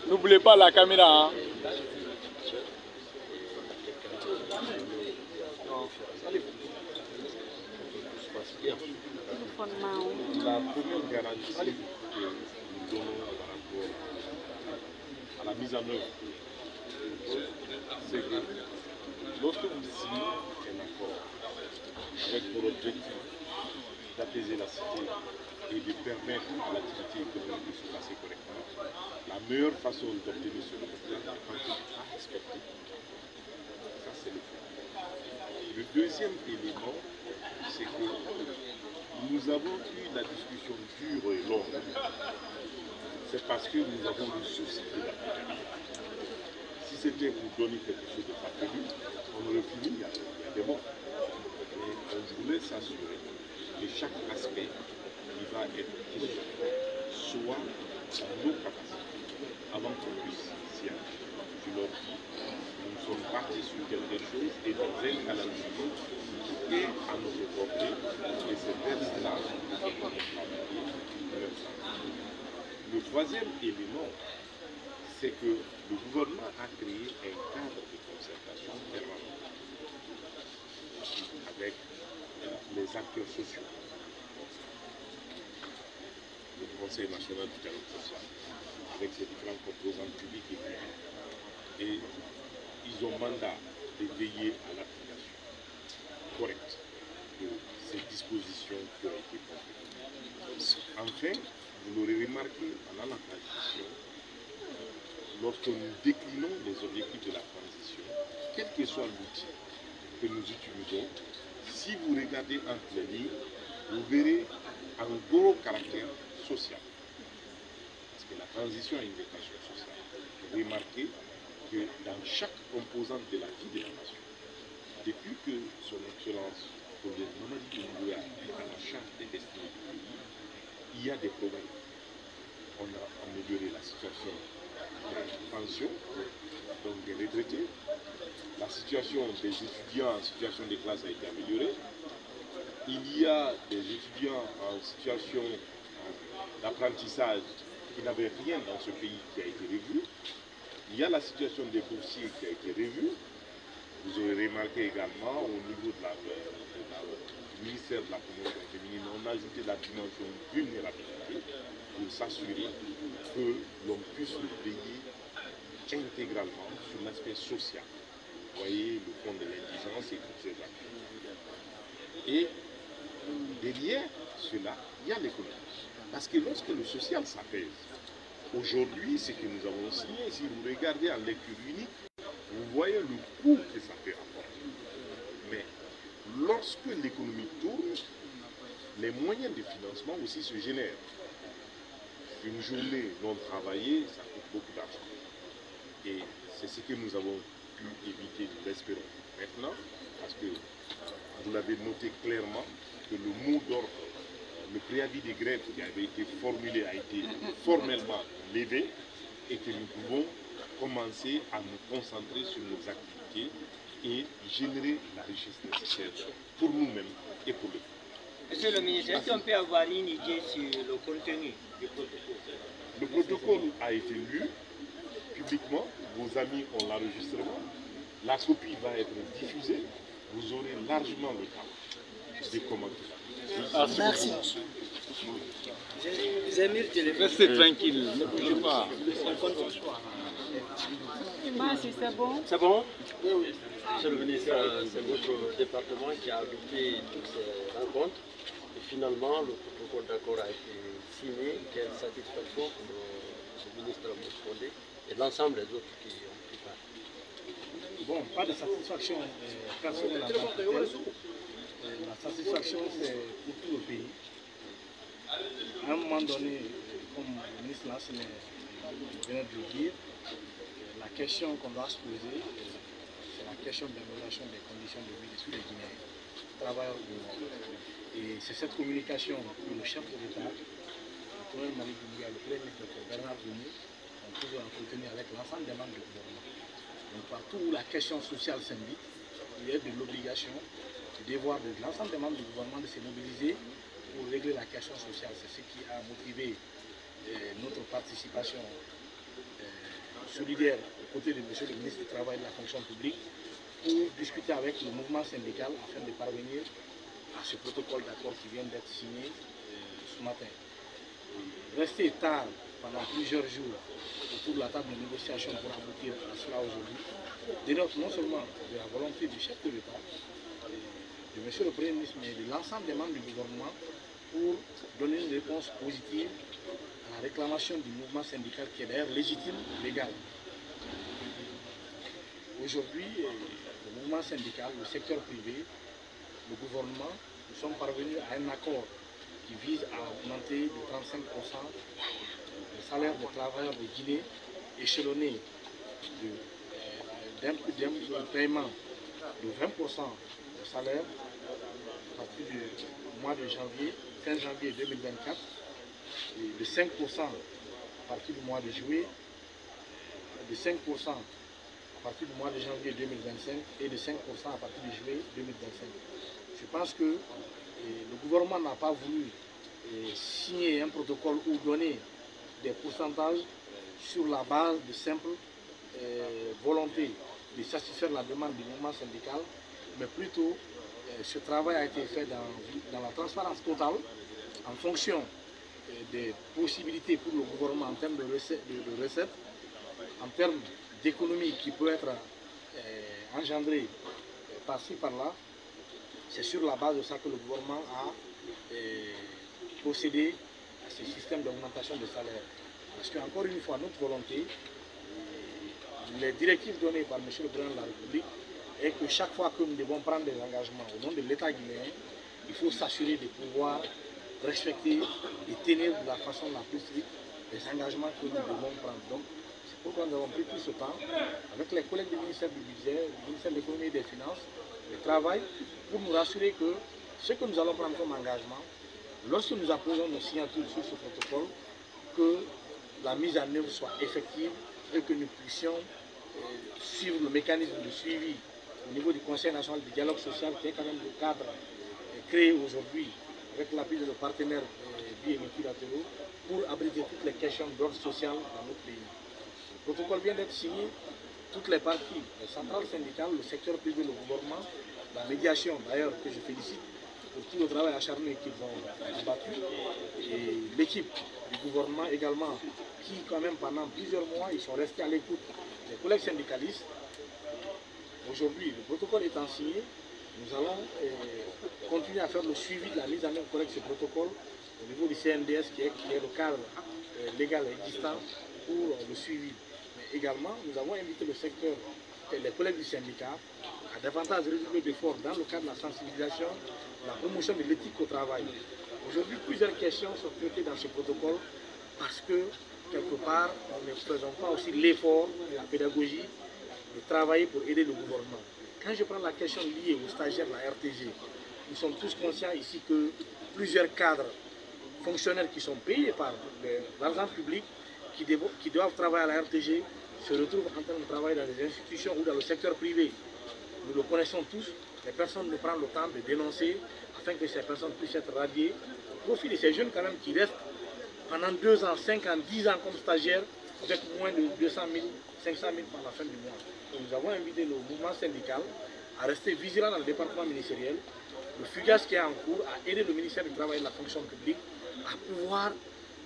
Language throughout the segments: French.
N'oubliez pas la caméra. Hein. La première garantie que nous donnons par rapport à la mise en œuvre, c'est que lorsque vous signez un accord avec pour objectif d'apaiser la cité et de permettre à l'activité économique de se passer correctement, la meilleure façon d'obtenir ce résultat, quand il n'est pas respecté, ça c'est le fait. Le deuxième élément, c'est que nous avons eu la discussion dure et longue. C'est parce que nous avons le souci de l'applicabilité. Si c'était pour donner quelque chose de parvenu, on aurait fini, il y a des mots. Mais on voulait s'assurer que chaque aspect qui va être question soit dans nos capacités avant qu'on puisse s'y arriver. Je leur dis, nous sommes partis sur quelque chose et dans un calendrier et à notre portée, et c'est vers cela que nous avons travaillé. Le troisième élément, c'est que le gouvernement a créé un cadre de concertation permanent avec les acteurs sociaux, le Conseil national du dialogue social, avec ses différents composants publics et privés. Et ils ont mandat de veiller à l'application correcte de ces dispositions qui ont été prises. Enfin, vous l'aurez remarqué pendant la transition, lorsque nous déclinons les objectifs de la transition, quel que soit l'outil que nous utilisons, si vous regardez entre les lignes, vous verrez un gros caractère social. Parce que la transition a une vocation sociale. Remarquez que dans chaque composante de la vie de la nation, depuis que son Excellence, Colonel Mamadi Doumbouya, est à la charge des destinées du pays, il y a des progrès. On a amélioré la situation des pensions, donc des retraités. La situation des étudiants en situation de classe a été améliorée. Il y a des étudiants en situation d'apprentissage qui n'avaient rien dans ce pays qui a été revu. Il y a la situation des boursiers qui a été revue. Vous aurez remarqué également au niveau du ministère de la promotion féminine, on a ajouté la dimension vulnérabilité pour s'assurer que l'on puisse le payer intégralement sur l'aspect social. Vous voyez le fonds de l'indigence et toutes ces actions. Et derrière cela, il y a l'économie. Parce que lorsque le social s'apaise, aujourd'hui, ce que nous avons signé, si vous regardez en lecture unique, vous voyez le coût que ça peut apporter. Mais lorsque l'économie tourne, les moyens de financement aussi se génèrent. Une journée non travaillée, ça coûte beaucoup d'argent. Et c'est ce que nous avons pu éviter, nous l'espérons maintenant, parce que vous l'avez noté clairement que le mot d'ordre, le préavis de grève qui avait été formulé a été formellement levé et que nous pouvons commencer à nous concentrer sur nos activités et générer la richesse nécessaire pour nous-mêmes et pour le pays. Monsieur le ministre, est-ce qu'on peut avoir une idée sur le contenu du protocole? Le protocole a été lu publiquement, vos amis ont l'enregistrement, la copie va être diffusée, vous aurez largement le temps de commenter. Merci. Restez tranquille, ne bougez pas. C'est bon? C'est bon? Oui, oui. Monsieur le ministre, c'est votre département qui a adopté toutes ces rencontres. Et finalement, le protocole d'accord a été signé. Quelle satisfaction pour le ministre Moussondé et l'ensemble des autres qui ont pris part? Bon, pas de satisfaction personnelle en tant que telle. La satisfaction, c'est pour tout le pays. À un moment donné, comme le ministre Lassene venait de le dire, la question qu'on doit se poser, c'est la question de l'amélioration des conditions de vie de tous les Guinéens, travailleurs du monde. Et c'est cette communication que le chef de l'État, le colonel Mamadi Doumbouya, le premier ministre Bernard Goumou, ont toujours entretenu avec l'ensemble des membres du gouvernement. Donc partout où la question sociale s'invite, il y a de l'obligation, du devoir de l'ensemble des membres du gouvernement de se mobiliser pour régler la question sociale. C'est ce qui a motivé notre participation solidaire aux côtés de M. le ministre du Travail et de la fonction publique pour discuter avec le mouvement syndical afin de parvenir à ce protocole d'accord qui vient d'être signé ce matin. Rester tard pendant plusieurs jours autour de la table de négociation pour aboutir à cela aujourd'hui dénote non seulement de la volonté du chef de l'État, de M. le Premier ministre, mais de l'ensemble des membres du gouvernement pour donner une réponse positive à la réclamation du mouvement syndical qui est d'ailleurs légitime, légal. Aujourd'hui, le mouvement syndical, le secteur privé, le gouvernement, nous sommes parvenus à un accord qui vise à augmenter de 35% le salaire des travailleurs de Guinée, échelonné d'un paiement de 20% de salaire à partir du mois de janvier, 15 janvier 2024, et de 5% à partir du mois de juillet, de 5% à partir du mois de janvier 2025 et de 5% à partir de juillet 2025. Je pense que le gouvernement n'a pas voulu signer un protocole ou donner des pourcentages sur la base de simple volonté de satisfaire la demande du mouvement syndical, mais plutôt ce travail a été fait dans la transparence totale en fonction des possibilités pour le gouvernement en termes de recettes, en termes d'économie qui peut être engendrée par-ci par-là. C'est sur la base de ça que le gouvernement a procédé à ce système d'augmentation de salaire. Parce qu'encore une fois, notre volonté, les directives données par M. le Président de la République, est que chaque fois que nous devons prendre des engagements au nom de l'État guinéen, il faut s'assurer de pouvoir respecter et tenir de la façon la plus stricte les engagements que nous devons prendre. Donc, c'est pourquoi nous avons pris tout ce temps avec les collègues du ministère du Budget, du ministère de l'Économie et des Finances, le travail, pour nous rassurer que ce que nous allons prendre comme engagement, lorsque nous apposons nos signatures sur ce protocole, que la mise en œuvre soit effective et que nous puissions suivre le mécanisme de suivi au niveau du Conseil national du dialogue social, qui est quand même le cadre créé aujourd'hui avec l'appui de nos partenaires bi- et multilatéraux pour abriter toutes les questions d'ordre social dans notre pays. Le protocole vient d'être signé, toutes les parties, les centrales syndicales, le secteur privé, le gouvernement, la médiation d'ailleurs que je félicite pour tout le travail acharné qu'ils ont abattu, et l'équipe du gouvernement également qui quand même pendant plusieurs mois ils sont restés à l'écoute des collègues syndicalistes. Aujourd'hui, le protocole étant signé, nous allons continuer à faire le suivi de la mise en œuvre correcte de ce protocole au niveau du CNDS qui est le cadre légal existant pour le suivi. Mais également, nous avons invité le secteur et les collègues du syndicat à davantage redoubler d'efforts dans le cadre de la sensibilisation, la promotion de l'éthique au travail. Aujourd'hui, plusieurs questions sont traitées dans ce protocole parce que, quelque part, nous ne faisons pas aussi l'effort de la pédagogie de travailler pour aider le gouvernement. Quand je prends la question liée aux stagiaires de la RTG, nous sommes tous conscients ici que plusieurs cadres fonctionnaires qui sont payés par l'argent public, qui doivent travailler à la RTG, se retrouvent en train de travailler dans les institutions ou dans le secteur privé. Nous le connaissons tous, les personnes ne prennent le temps de dénoncer afin que ces personnes puissent être radiées au profit de ces jeunes quand même qui restent pendant 2 ans, 5 ans, 10 ans comme stagiaires avec moins de 200 000, 500 000 par la fin du mois. Donc nous avons invité le mouvement syndical à rester vigilant dans le département ministériel, le FUGAS qui est en cours, à aider le ministère du Travail et de la fonction publique à pouvoir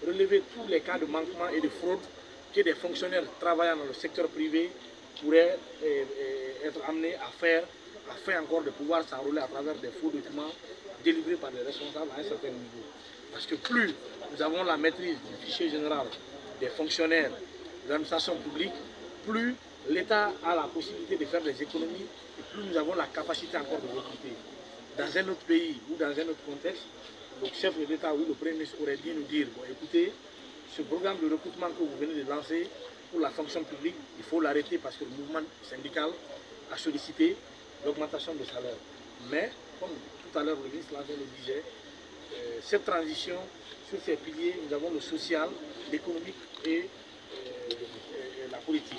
relever tous les cas de manquement et de fraude que des fonctionnaires travaillant dans le secteur privé pourraient être amenés à faire, afin encore de pouvoir s'enrôler à travers des faux documents délivrés par des responsables à un certain niveau. Parce que plus nous avons la maîtrise du fichier général des fonctionnaires de l'administration publique, plus l'État a la possibilité de faire des économies et plus nous avons la capacité encore de recruter. Dans un autre pays ou dans un autre contexte, le chef de l'État ou le Premier ministre aurait dû nous dire, bon, écoutez, ce programme de recrutement que vous venez de lancer pour la fonction publique, il faut l'arrêter parce que le mouvement syndical a sollicité l'augmentation de salaire. Mais, comme tout à l'heure le ministre le disait, cette transition, sur ces piliers, nous avons le social, l'économique et la politique.